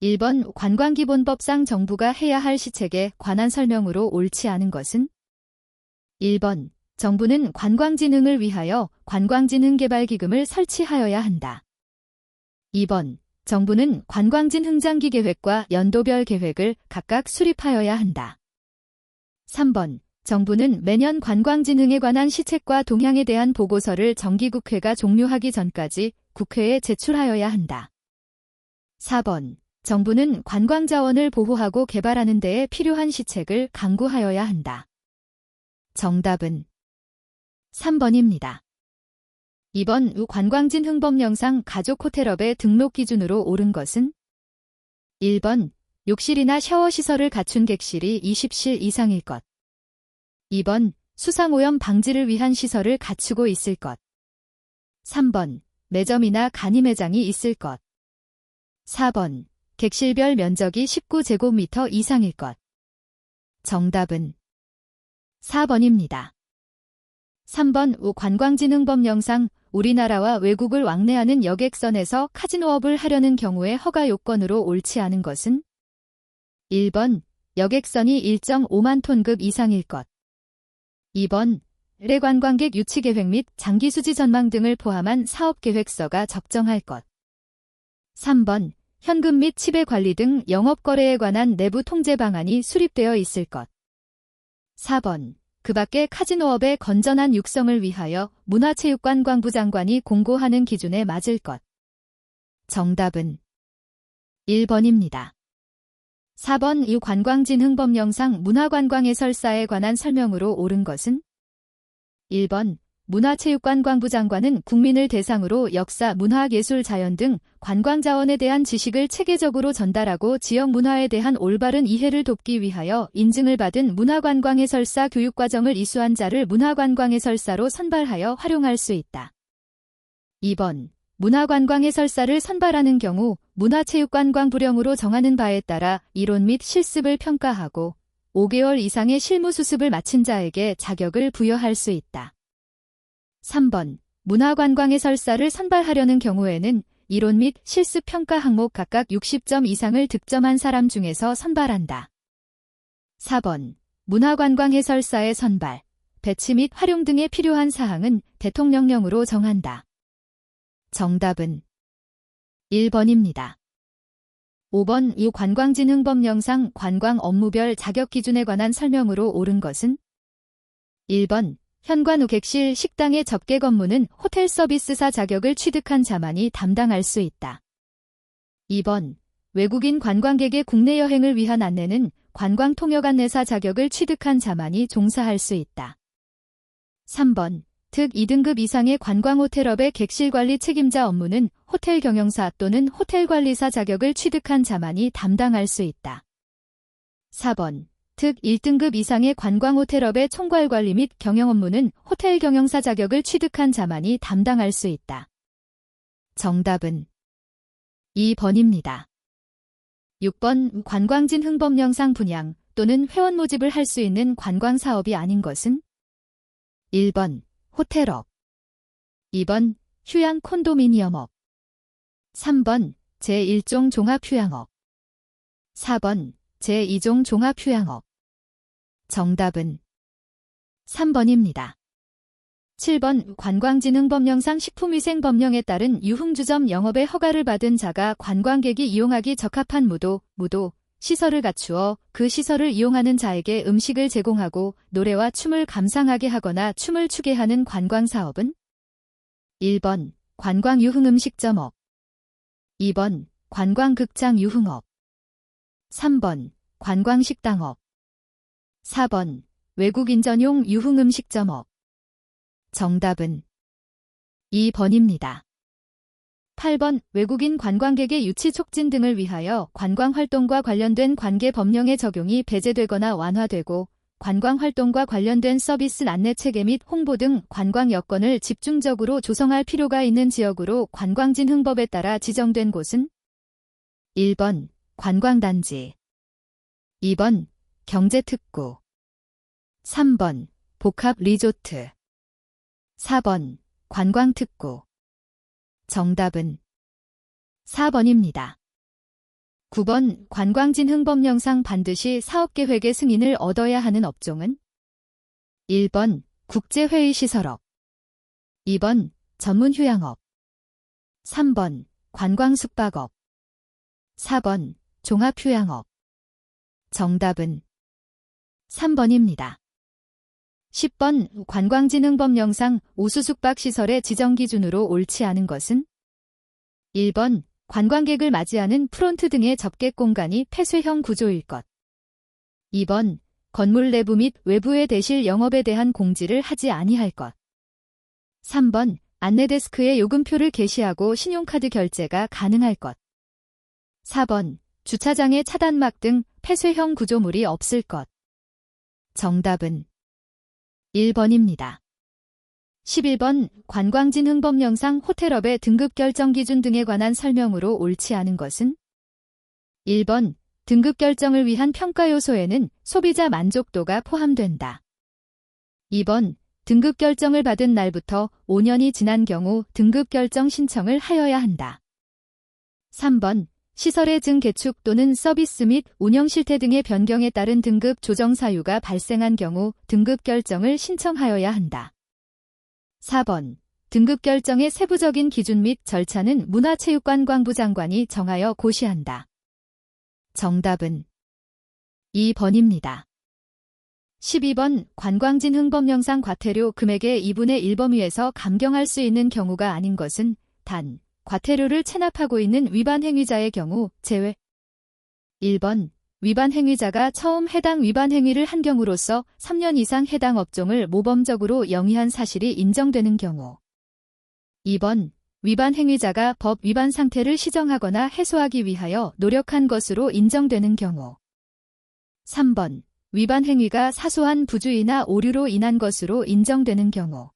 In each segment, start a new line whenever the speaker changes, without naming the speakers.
1번 관광기본법상 정부가 해야 할 시책에 관한 설명으로 옳지 않은 것은? 1번 정부는 관광진흥을 위하여 관광진흥개발기금을 설치하여야 한다. 2번 정부는 관광진흥장기 계획과 연도별 계획을 각각 수립하여야 한다. 3번 정부는 매년 관광진흥에 관한 시책과 동향에 대한 보고서를 정기국회가 종료하기 전까지 국회에 제출하여야 한다. 4번 정부는 관광자원을 보호하고 개발하는 데에 필요한 시책을 강구하여야 한다. 정답은 3번입니다. 2번 관광진흥법령상 가족호텔업의 등록 기준으로 옳은 것은? 1번 욕실이나 샤워시설을 갖춘 객실이 20실 이상일 것. 2번 수상오염 방지를 위한 시설을 갖추고 있을 것. 3번 매점이나 간이매장이 있을 것. 4번 객실별 면적이 19제곱미터 이상일 것. 정답은 4번입니다. 3번 관광진흥법령상 우리나라와 외국을 왕래하는 여객선에서 카지노업을 하려는 경우에 허가 요건으로 옳지 않은 것은? 1번 여객선이 1.5만 톤급 이상일 것. 2번 관광객 유치계획 및 장기수지 전망 등을 포함한 사업계획서가 적정할 것. 3번 현금 및 치배 관리 등 영업거래에 관한 내부 통제 방안이 수립되어 있을 것. 4번 그 밖에 카지노업의 건전한 육성을 위하여 문화체육관광부 장관이 공고하는 기준에 맞을 것. 정답은 1번입니다. 4번 이 관광진흥법령상 문화관광해설사에 관한 설명으로 옳은 것은? 1번 문화체육관광부 장관은 국민을 대상으로 역사, 문화, 예술, 자연 등 관광자원에 대한 지식을 체계적으로 전달하고 지역 문화에 대한 올바른 이해를 돕기 위하여 인증을 받은 문화관광해설사 교육과정을 이수한 자를 문화관광해설사로 선발하여 활용할 수 있다. 2번 문화관광해설사를 선발하는 경우 문화체육관광부령으로 정하는 바에 따라 이론 및 실습을 평가하고 5개월 이상의 실무 수습을 마친 자에게 자격을 부여할 수 있다. 3번 문화관광해설사를 선발하려는 경우에는 이론 및 실습 평가 항목 각각 60점 이상을 득점한 사람 중에서 선발한다. 4번 문화관광해설사의 선발, 배치 및 활용 등에 필요한 사항은 대통령령으로 정한다. 정답은 1번입니다. 5번 이 관광진흥법령상 관광 업무별 자격 기준에 관한 설명으로 옳은 것은? 1번 현관 후 객실, 식당의 접객 업무는 호텔 서비스사 자격을 취득한 자만이 담당할 수 있다. 2번 외국인 관광객의 국내 여행을 위한 안내는 관광통역안내사 자격을 취득한 자만이 종사할 수 있다. 3번 특 2등급 이상의 관광호텔업의 객실관리 책임자 업무는 호텔 경영사 또는 호텔관리사 자격을 취득한 자만이 담당할 수 있다. 4번 특 1등급 이상의 관광호텔업의 총괄관리 및 경영 업무는 호텔 경영사 자격을 취득한 자만이 담당할 수 있다. 정답은 2번입니다. 6번 관광진흥법령상 분양 또는 회원 모집을 할 수 있는 관광사업이 아닌 것은? 1번 호텔업, 2번 휴양 콘도미니엄업, 3번 제1종 종합휴양업, 4번 제2종 종합휴양업. 정답은 3번입니다. 7번 관광진흥법령상 식품위생법령에 따른 유흥주점 영업의 허가를 받은 자가 관광객이 이용하기 적합한 무도, 시설을 갖추어 그 시설을 이용하는 자에게 음식을 제공하고 노래와 춤을 감상하게 하거나 춤을 추게 하는 관광사업은? 1번 관광유흥음식점업, 2번 관광극장유흥업, 3번 관광식당업, 4번 외국인 전용 유흥음식점업. 정답은 2번입니다. 8번 외국인 관광객의 유치 촉진 등을 위하여 관광활동과 관련된 관계 법령의 적용이 배제되거나 완화되고 관광활동과 관련된 서비스 안내체계 및 홍보 등 관광 여건을 집중적으로 조성할 필요가 있는 지역으로 관광진흥법에 따라 지정된 곳은? 1번 관광단지, 2번 경제특구, 3번 복합리조트, 4번 관광특구. 정답은 4번입니다. 9번 관광진흥법령상 반드시 사업계획의 승인을 얻어야 하는 업종은 1번 국제회의시설업, 2번 전문휴양업, 3번 관광숙박업, 4번 종합휴양업. 정답은 3번입니다. 10번 관광진흥법령상 우수숙박시설의 지정 기준으로 옳지 않은 것은 1번 관광객을 맞이하는 프론트 등의 접객 공간이 폐쇄형 구조일 것, 2번 건물 내부 및 외부에 대실 영업에 대한 공지를 하지 아니할 것, 3번 안내데스크에 요금표를 게시하고 신용카드 결제가 가능할 것, 4번 주차장에 차단막 등 폐쇄형 구조물이 없을 것. 정답은 1번입니다. 11번 관광진흥법령상 호텔업의 등급 결정 기준 등에 관한 설명으로 옳지 않은 것은 1번 등급 결정을 위한 평가 요소에는 소비자 만족도가 포함된다. 2번 등급 결정을 받은 날부터 5년이 지난 경우 등급 결정 신청을 하여야 한다. 3번 시설의 증개축 또는 서비스 및 운영 실태 등의 변경에 따른 등급 조정 사유가 발생한 경우 등급 결정을 신청하여야 한다. 4번 등급 결정의 세부적인 기준 및 절차는 문화체육관광부 장관이 정하여 고시한다. 정답은 2번입니다. 12번 관광진흥법령상 과태료 금액의 2분의 1 범위에서 감경할 수 있는 경우가 아닌 것은 단 과태료를 체납하고 있는 위반 행위자의 경우 제외. 1번 위반 행위자가 처음 해당 위반 행위를 한 경우로서 3년 이상 해당 업종을 모범적으로 영위한 사실이 인정되는 경우. 2번 위반 행위자가 법 위반 상태를 시정하거나 해소하기 위하여 노력한 것으로 인정되는 경우. 3번 위반 행위가 사소한 부주의나 오류로 인한 것으로 인정되는 경우.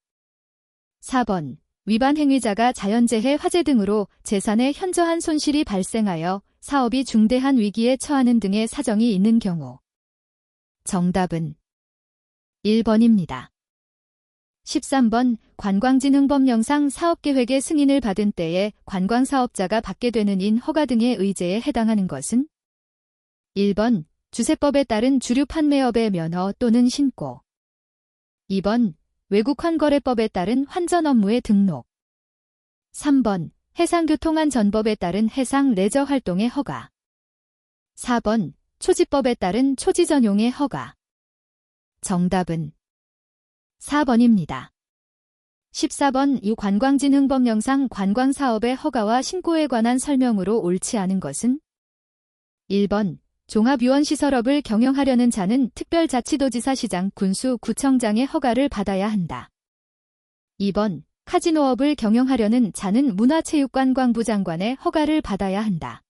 4번 위반 행위자가 자연재해 화재 등으로 재산에 현저한 손실이 발생하여 사업이 중대한 위기에 처하는 등의 사정이 있는 경우. 정답은 1번입니다. 13번 관광진흥법령상 사업계획의 승인을 받은 때에 관광사업자가 받게 되는 인허가 등의 의제에 해당하는 것은 1번 주세법에 따른 주류 판매업의 면허 또는 신고, 2번 외국환거래법에 따른 환전 업무의 등록, 3번 해상교통안전법에 따른 해상 레저 활동의 허가, 4번 초지법에 따른 초지 전용의 허가. 정답은 4번입니다. 14번 이 관광진흥법령상 관광사업의 허가와 신고에 관한 설명으로 옳지 않은 것은 1번 종합유원시설업을 경영하려는 자는 특별자치도지사 시장 군수 구청장의 허가를 받아야 한다. 2번 카지노업을 경영하려는 자는 문화체육관광부 장관의 허가를 받아야 한다.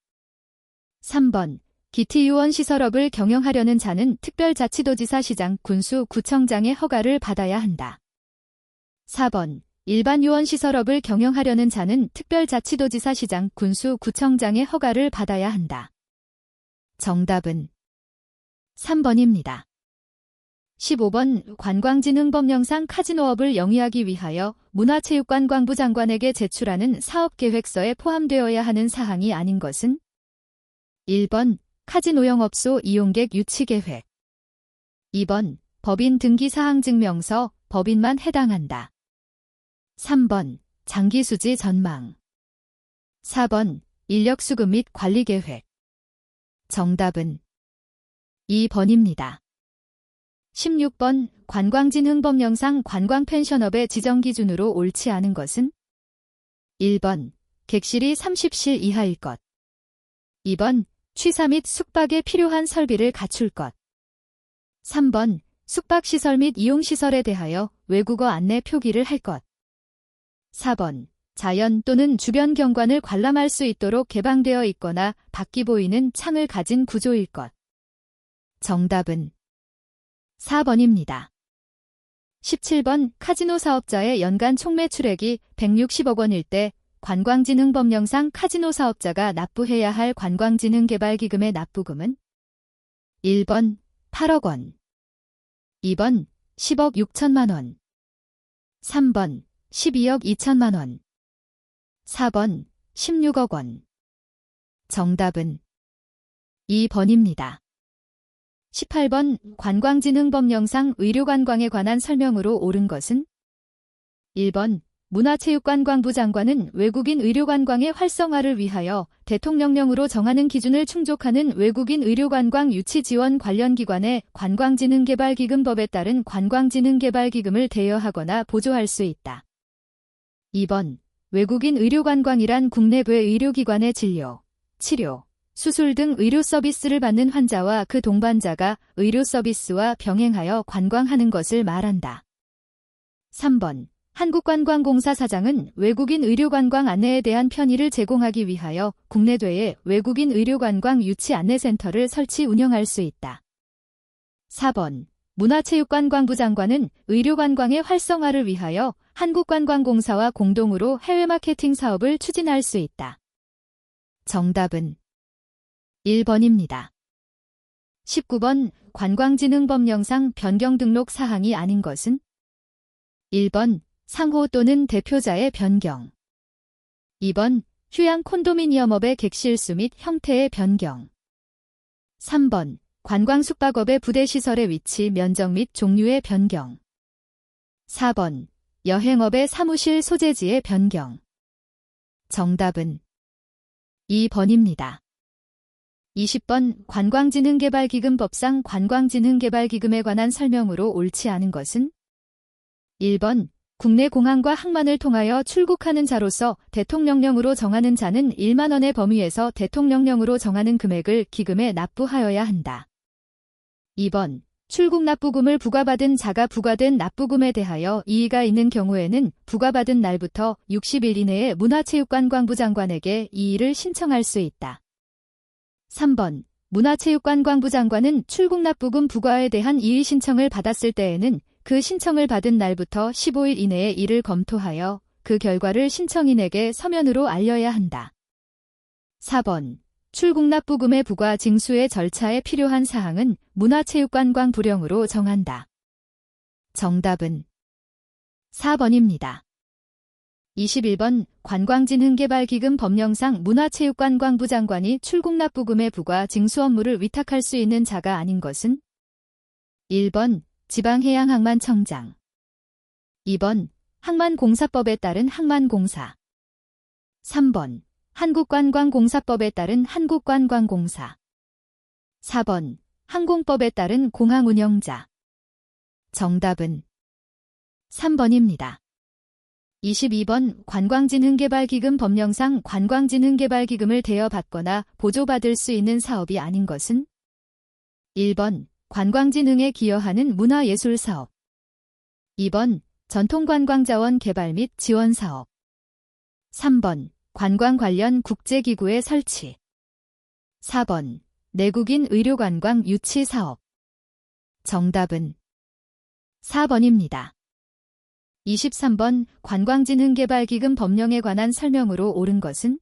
3번 기티유원시설업을 경영하려는 자는 특별자치도지사 시장 군수 구청장의 허가를 받아야 한다. 4번 일반유원시설업을 경영하려는 자는 특별자치도지사 시장 군수 구청장의 허가를 받아야 한다. 정답은 3번입니다. 15번 관광진흥법령상 카지노업을 영위하기 위하여 문화체육관광부 장관에게 제출하는 사업계획서에 포함되어야 하는 사항이 아닌 것은 1번 카지노 영업소 이용객 유치계획, 2번 법인 등기사항증명서 법인만 해당한다. 3번 장기수지 전망, 4번 인력수급 및 관리계획. 정답은 2번입니다. 16번 관광진흥법령상 관광펜션업의 지정 기준으로 옳지 않은 것은 1번 객실이 30실 이하일 것, 2번 취사 및 숙박에 필요한 설비를 갖출 것, 3번 숙박시설 및 이용시설에 대하여 외국어 안내 표기를 할 것, 4번 자연 또는 주변 경관을 관람할 수 있도록 개방되어 있거나 밖이 보이는 창을 가진 구조일 것. 정답은 4번입니다. 17번 카지노 사업자의 연간 총매출액이 160억 원일 때 관광진흥법령상 카지노 사업자가 납부해야 할 관광진흥개발기금의 납부금은 1번 8억 원, 2번 10억 6천만 원, 3번 12억 2천만 원, 4번 16억 원. 정답은 2번입니다. 18번 관광진흥법령상 의료관광에 관한 설명으로 옳은 것은 1번 문화체육관광부 장관은 외국인 의료관광의 활성화를 위하여 대통령령으로 정하는 기준을 충족하는 외국인 의료관광 유치 지원 관련 기관에 관광진흥개발기금법에 따른 관광진흥개발기금을 대여하거나 보조할 수 있다. 2번 외국인 의료관광이란 국내외 의료기관의 진료, 치료, 수술 등 의료 서비스를 받는 환자와 그 동반자가 의료 서비스와 병행하여 관광하는 것을 말한다. 3번 한국관광공사 사장은 외국인 의료관광 안내에 대한 편의를 제공하기 위하여 국내외에 외국인 의료관광 유치 안내센터를 설치 운영할 수 있다. 4번 문화체육관광부 장관은 의료관광의 활성화를 위하여 한국관광공사와 공동으로 해외 마케팅 사업을 추진할 수 있다. 정답은 1번입니다. 19번 관광진흥법령상 변경 등록 사항이 아닌 것은 1번 상호 또는 대표자의 변경 2번 휴양 콘도미니엄업의 객실수 및 형태의 변경 3번 관광숙박업의 부대시설의 위치, 면적 및 종류의 변경 4번 여행업의 사무실 소재지의 변경 정답은 2번입니다. 20번 관광진흥개발기금법상 관광진흥개발기금에 관한 설명으로 옳지 않은 것은 1번 국내 공항과 항만을 통하여 출국하는 자로서 대통령령으로 정하는 자는 1만 원의 범위에서 대통령령으로 정하는 금액을 기금에 납부하여야 한다. 2번 출국 납부금을 부과받은 자가 부과된 납부금에 대하여 이의가 있는 경우에는 부과받은 날부터 60일 이내에 문화체육관광부 장관에게 이의를 신청할 수 있다. 3번 문화체육관광부 장관은 출국 납부금 부과에 대한 이의 신청을 받았을 때에는 그 신청을 받은 날부터 15일 이내에 이를 검토하여 그 결과를 신청인에게 서면으로 알려야 한다. 4번 출국 납부금의 부과 징수의 절차에 필요한 사항은 문화체육관광부령으로 정한다. 정답은 4번입니다. 21번 관광진흥개발기금 법령상 문화체육관광부 장관이 출국 납부금의 부과 징수 업무를 위탁할 수 있는 자가 아닌 것은 1번 지방해양항만청장 2번 항만공사법에 따른 항만공사 3번 한국관광공사법에 따른 한국관광공사 4번 항공법에 따른 공항운영자 정답은 3번입니다. 22번 관광진흥개발기금 법령상 관광진흥개발기금을 대여받거나 보조받을 수 있는 사업이 아닌 것은 1번 관광진흥에 기여하는 문화예술사업 2번 전통관광자원 개발 및 지원사업 3번 관광 관련 국제기구의 설치 4번 내국인 의료관광 유치사업 정답은 4번입니다. 23번 관광진흥개발기금 법령에 관한 설명으로 옳은 것은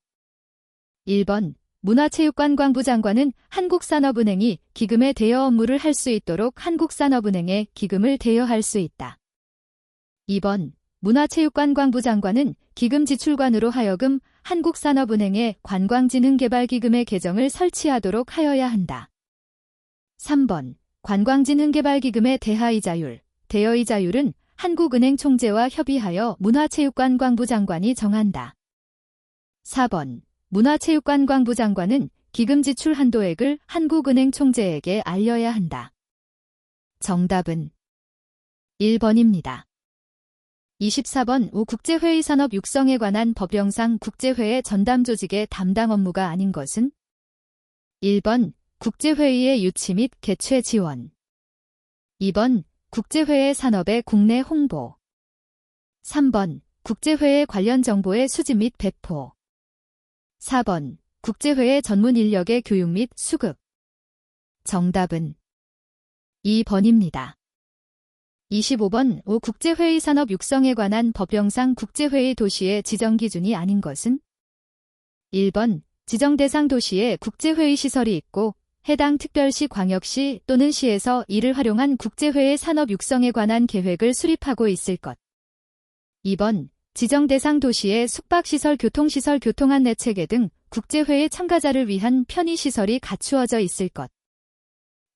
1번 문화체육관광부 장관은 한국산업은행이 기금의 대여 업무를 할 수 있도록 한국산업은행에 기금을 대여할 수 있다. 2번 문화체육관광부 장관은 기금 지출관으로 하여금 한국산업은행에 관광진흥개발기금의 계정을 설치하도록 하여야 한다. 3번 관광진흥개발기금의 대하이자율, 대여이자율은 한국은행 총재와 협의하여 문화체육관광부 장관이 정한다. 4번 문화체육관광부 장관은 기금 지출 한도액을 한국은행 총재에게 알려야 한다. 정답은 1번입니다. 24번 국제회의 산업 육성에 관한 법령상 국제회의 전담 조직의 담당 업무가 아닌 것은 1번 국제회의의 유치 및 개최 지원 2번 국제회의 산업의 국내 홍보 3번 국제회의 관련 정보의 수집 및 배포 4번 국제회의 전문 인력의 교육 및 수급 정답은 2번입니다. 25번 국제회의 산업 육성에 관한 법령상 국제회의 도시의 지정 기준이 아닌 것은 1번 지정 대상 도시에 국제회의 시설이 있고 해당 특별시 광역시 또는 시에서 이를 활용한 국제회의 산업 육성에 관한 계획을 수립하고 있을 것 2번 지정 대상 도시의 숙박시설, 교통시설, 교통안내체계 등 국제회의 참가자를 위한 편의시설이 갖추어져 있을 것.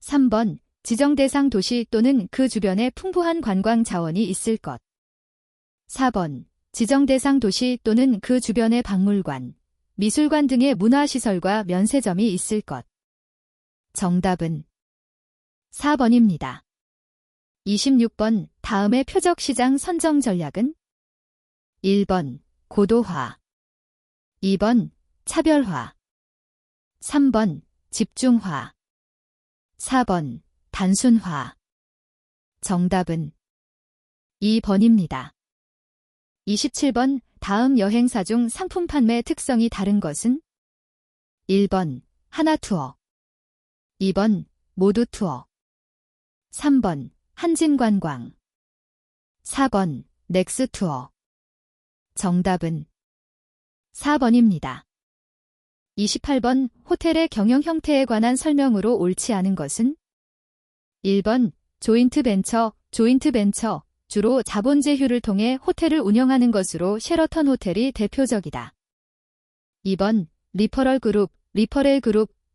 3번 지정 대상 도시 또는 그 주변에 풍부한 관광 자원이 있을 것. 4번 지정 대상 도시 또는 그 주변에 박물관, 미술관 등의 문화시설과 면세점이 있을 것. 정답은 4번입니다. 26번 다음의 표적시장 선정 전략은 1번 고도화, 2번 차별화, 3번 집중화, 4번 단순화. 정답은 2번입니다. 27번 다음 여행사 중 상품 판매 특성이 다른 것은 1번 하나투어, 2번 모두투어, 3번 한진관광, 4번 넥스투어. 정답은 4번입니다. 28번 호텔의 경영 형태에 관한 설명으로 옳지 않은 것은 1번 조인트 벤처, 주로 자본 제휴를 통해 호텔을 운영하는 것으로 셰러턴 호텔이 대표적이다. 2번 리퍼럴 그룹,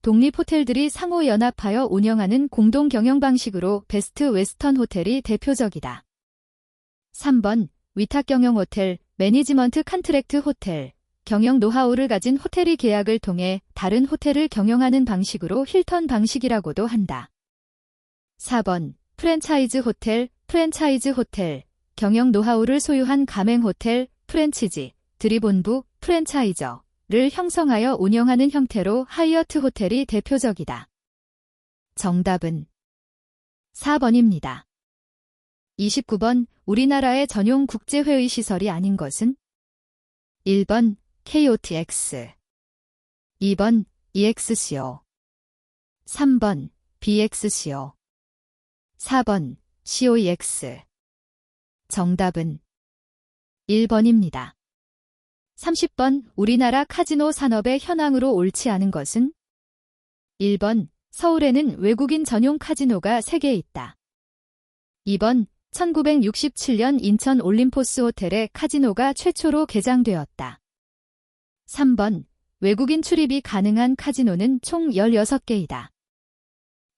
독립 호텔들이 상호 연합하여 운영하는 공동 경영 방식으로 베스트 웨스턴 호텔이 대표적이다. 3번 위탁 경영 호텔, 매니지먼트 컨트랙트 호텔, 경영 노하우를 가진 호텔이 계약을 통해 다른 호텔을 경영하는 방식으로 힐턴 방식이라고도 한다. 4번 프랜차이즈 호텔, 경영 노하우를 소유한 가맹 호텔, 프랜치지들이 본부, 프랜차이저를 형성하여 운영하는 형태로 하이어트 호텔이 대표적이다. 정답은 4번입니다. 29번 우리나라의 전용 국제회의 시설이 아닌 것은 1번 KOTX, 2번 EXCO, 3번 BXCO, 4번 COEX. 정답은 1번입니다. 30번 우리나라 카지노 산업의 현황으로 옳지 않은 것은 1번 서울에는 외국인 전용 카지노가 3개 있다. 2번 1967년 인천 올림포스 호텔에 카지노가 최초로 개장되었다. 3번 외국인 출입이 가능한 카지노는 총 16개이다.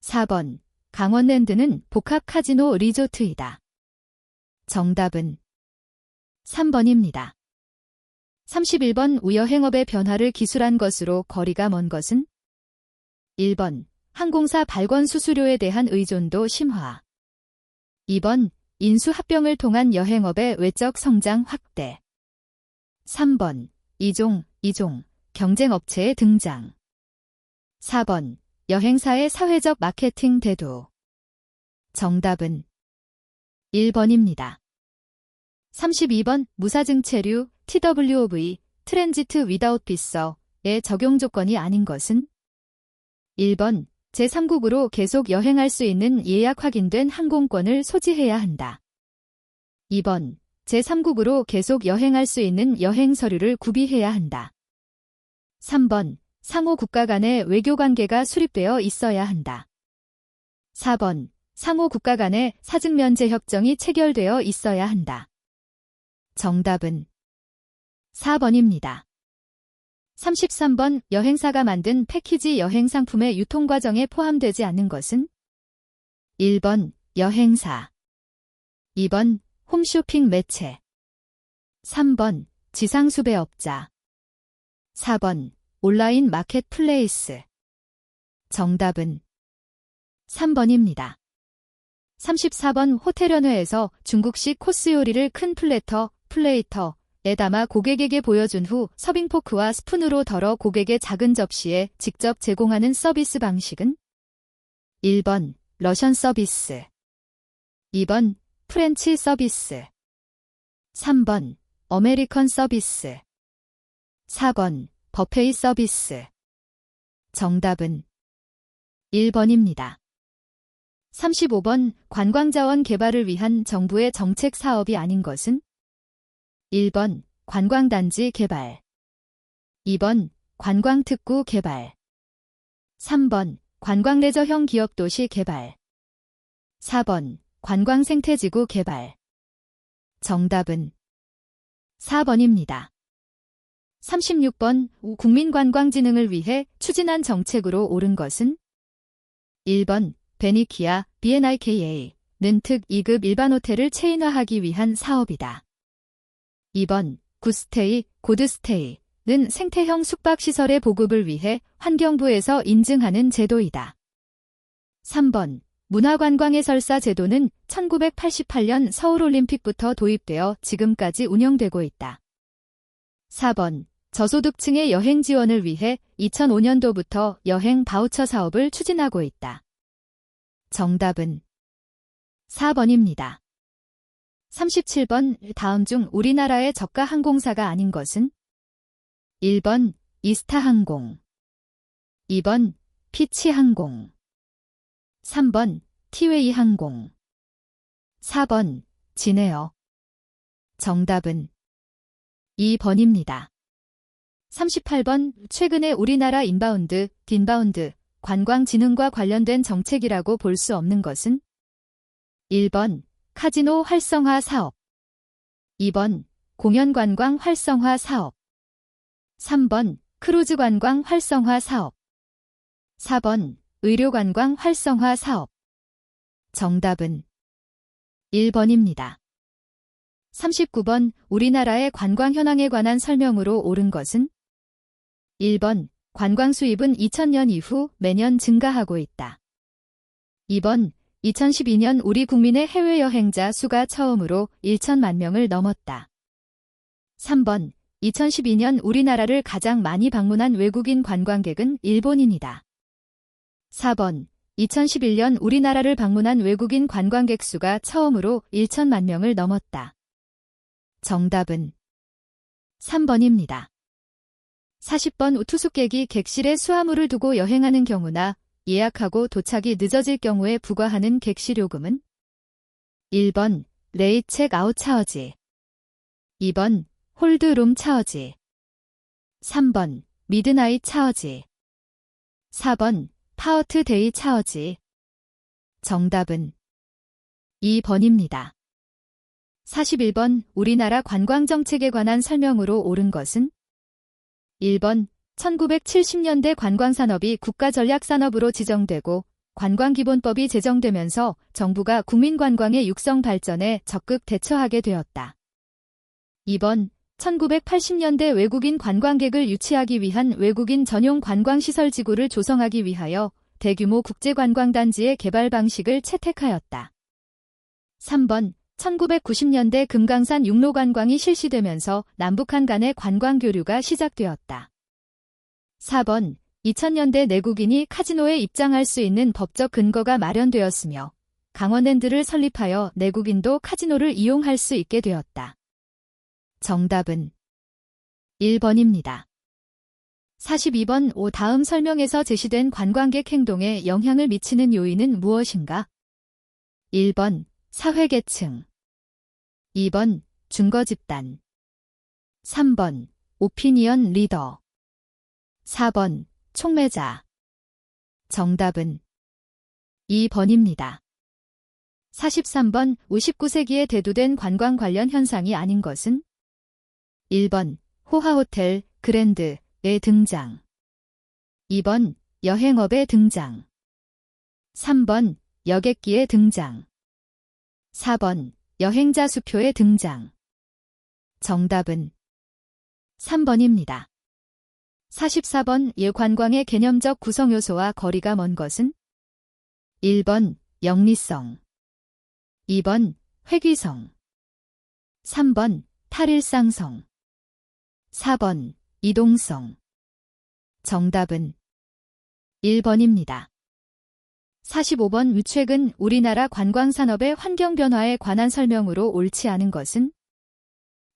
4번 강원랜드는 복합 카지노 리조트이다. 정답은 3번입니다. 31번 우여행업의 변화를 기술한 것으로 거리가 먼 것은 1번 항공사 발권 수수료에 대한 의존도 심화, 2번 인수합병을 통한 여행업의 외적 성장 확대, 3번 이종, 경쟁업체의 등장, 4번 여행사의 사회적 마케팅 대두. 정답은 1번입니다. 32번 무사증체류 TWOV 트랜지트 위다웃 비서의 적용 조건이 아닌 것은 1번 제3국으로 계속 여행할 수 있는 예약 확인된 항공권을 소지해야 한다. 2번 제3국으로 계속 여행할 수 있는 여행 서류를 구비해야 한다. 3번 상호 국가 간의 외교관계가 수립되어 있어야 한다. 4번 상호 국가 간의 사증면제 협정이 체결되어 있어야 한다. 정답은 4번입니다. 33번 여행사가 만든 패키지 여행 상품의 유통 과정에 포함되지 않는 것은 1번 여행사, 2번 홈쇼핑 매체, 3번 지상수배업자, 4번 온라인 마켓플레이스. 정답은 3번입니다. 34번 호텔연회에서 중국식 코스 요리를 큰 플레이터에 담아 고객에게 보여준 후 서빙포크와 스푼으로 덜어 고객의 작은 접시에 직접 제공하는 서비스 방식은 1번 러션 서비스, 2번 프렌치 서비스, 3번 아메리칸 서비스, 4번 버페이 서비스. 정답은 1번입니다. 35번 관광자원 개발을 위한 정부의 정책 사업이 아닌 것은 1번 관광단지 개발, 2번 관광특구 개발, 3번 관광레저형 기업도시 개발, 4번 관광생태지구 개발. 정답은 4번입니다. 36번 국민관광진흥을 위해 추진한 정책으로 옳은 것은? 1번 베니키아 BNIKA는 특 2급 일반 호텔을 체인화하기 위한 사업이다. 2번 굿스테이, 고드스테이는 생태형 숙박시설의 보급을 위해 환경부에서 인증하는 제도이다. 3번 문화관광해설사 제도는 1988년 서울올림픽부터 도입되어 지금까지 운영되고 있다. 4번 저소득층의 여행 지원을 위해 2005년도부터 여행 바우처 사업을 추진하고 있다. 정답은 4번입니다. 37번 다음 중 우리나라의 저가 항공사가 아닌 것은? 1번 이스타항공, 2번 피치항공, 3번 티웨이항공, 4번 진에어. 정답은 2번입니다. 38번 최근에 우리나라 인바운드, 딘바운드, 관광 진흥과 관련된 정책이라고 볼 수 없는 것은? 1번 카지노 활성화 사업, 2번 공연관광 활성화 사업, 3번 크루즈 관광 활성화 사업, 4번 의료관광 활성화 사업. 정답은 1번입니다. 39번 우리나라의 관광 현황에 관한 설명으로 옳은 것은? 1번 관광 수입은 2000년 이후 매년 증가하고 있다. 2번 2012년 우리 국민의 해외여행자 수가 처음으로 1천만 명을 넘었다. 3번 2012년 우리나라를 가장 많이 방문한 외국인 관광객은 일본인이다. 4번 2011년 우리나라를 방문한 외국인 관광객 수가 처음으로 1천만 명을 넘었다. 정답은 3번입니다. 40번 투숙객이 객실에 수화물을 두고 여행하는 경우나 예약하고 도착이 늦어질 경우에 부과하는 객실요금은? 1번 레이트 체크아웃 차어지, 2번 홀드룸 차어지, 3번 미드나잇 차어지, 4번 파워트 데이 차어지. 정답은 2번입니다. 41번 우리나라 관광정책에 관한 설명으로 옳은 것은? 1번 1970년대 관광산업이 국가전략산업으로 지정되고 관광기본법이 제정되면서 정부가 국민관광의 육성 발전에 적극 대처하게 되었다. 2번 1980년대 외국인 관광객을 유치하기 위한 외국인 전용 관광시설지구를 조성하기 위하여 대규모 국제관광단지의 개발 방식을 채택하였다. 3번 1990년대 금강산 육로관광이 실시되면서 남북한 간의 관광교류가 시작되었다. 4번 2000년대 내국인이 카지노에 입장할 수 있는 법적 근거가 마련되었으며 강원랜드를 설립하여 내국인도 카지노를 이용할 수 있게 되었다. 정답은 1번입니다. 42번 다음 설명에서 제시된 관광객 행동에 영향을 미치는 요인은 무엇인가? 1번 사회계층, 2번 준거집단, 3번 오피니언 리더, 4번 촉매자. 정답은 2번입니다. 43번 19세기에 대두된 관광 관련 현상이 아닌 것은? 1번 호화호텔 그랜드의 등장, 2번 여행업의 등장, 3번 여객기의 등장, 4번 여행자 수표의 등장. 정답은 3번입니다. 44번 관광의 개념적 구성요소와 거리가 먼 것은? 1번 영리성, 2번 회귀성, 3번 탈일상성, 4번 이동성. 정답은 1번입니다. 45번 최근 우리나라 관광산업의 환경 변화에 관한 설명으로 옳지 않은 것은?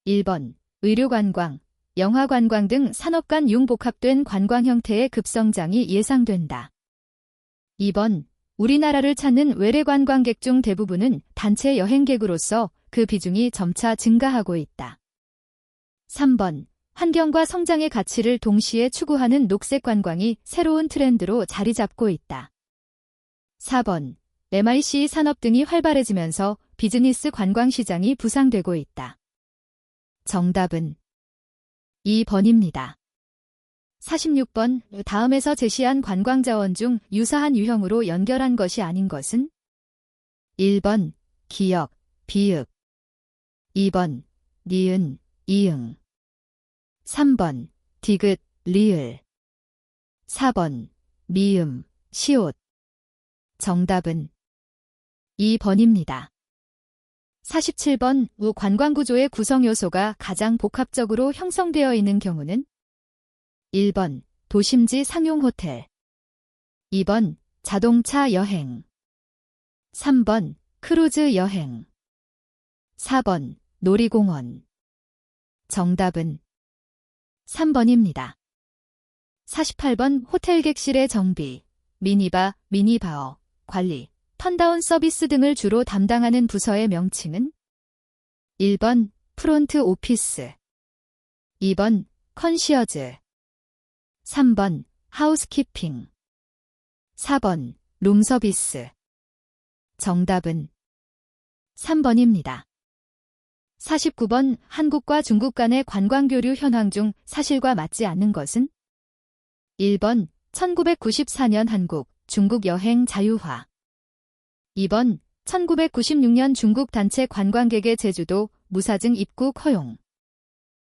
1번 의료관광, 영화관광 등 산업 간 융복합된 관광 형태의 급성장이 예상된다. 2번 우리나라를 찾는 외래 관광객 중 대부분은 단체 여행객으로서 그 비중이 점차 증가하고 있다. 3번 환경과 성장의 가치를 동시에 추구하는 녹색 관광이 새로운 트렌드로 자리 잡고 있다. 4번 MIC 산업 등이 활발해지면서 비즈니스 관광 시장이 부상되고 있다. 정답은 2번입니다. 46번. 다음에서 제시한 관광자원 중 유사한 유형으로 연결한 것이 아닌 것은? 1번 기역, 비읍 2번 니은, 이응 3번 디귿, 리을 4번 미음, 시옷 정답은 2번입니다. 47번. 관광구조의 구성요소가 가장 복합적으로 형성되어 있는 경우는? 1번 도심지 상용호텔 2번 자동차 여행 3번 크루즈 여행 4번 놀이공원 정답은 3번입니다. 48번. 호텔 객실의 정비, 미니바, 미니바어, 관리, 턴다운 서비스 등을 주로 담당하는 부서의 명칭은? 1번 프론트 오피스 2번 컨시어즈 3번 하우스키핑 4번 룸서비스 정답은 3번입니다. 49번. 한국과 중국 간의 관광교류 현황 중 사실과 맞지 않는 것은? 1번 1994년 한국, 중국 여행 자유화 2번 1996년 중국 단체 관광객의 제주도 무사증 입국 허용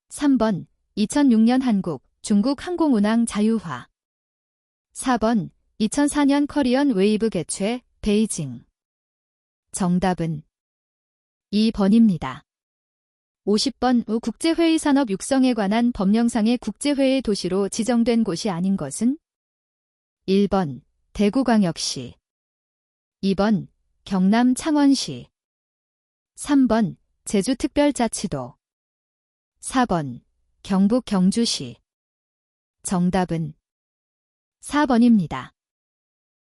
3번 2006년 한국, 중국 항공운항 자유화 4번 2004년 커리언 웨이브 개최, 베이징 정답은 2번입니다. 50번. 국제회의 산업 육성에 관한 법령상의 국제회의 도시로 지정된 곳이 아닌 것은? 1번 대구광역시 2번 경남 창원시 3번 제주특별자치도 4번 경북 경주시 정답은 4번입니다.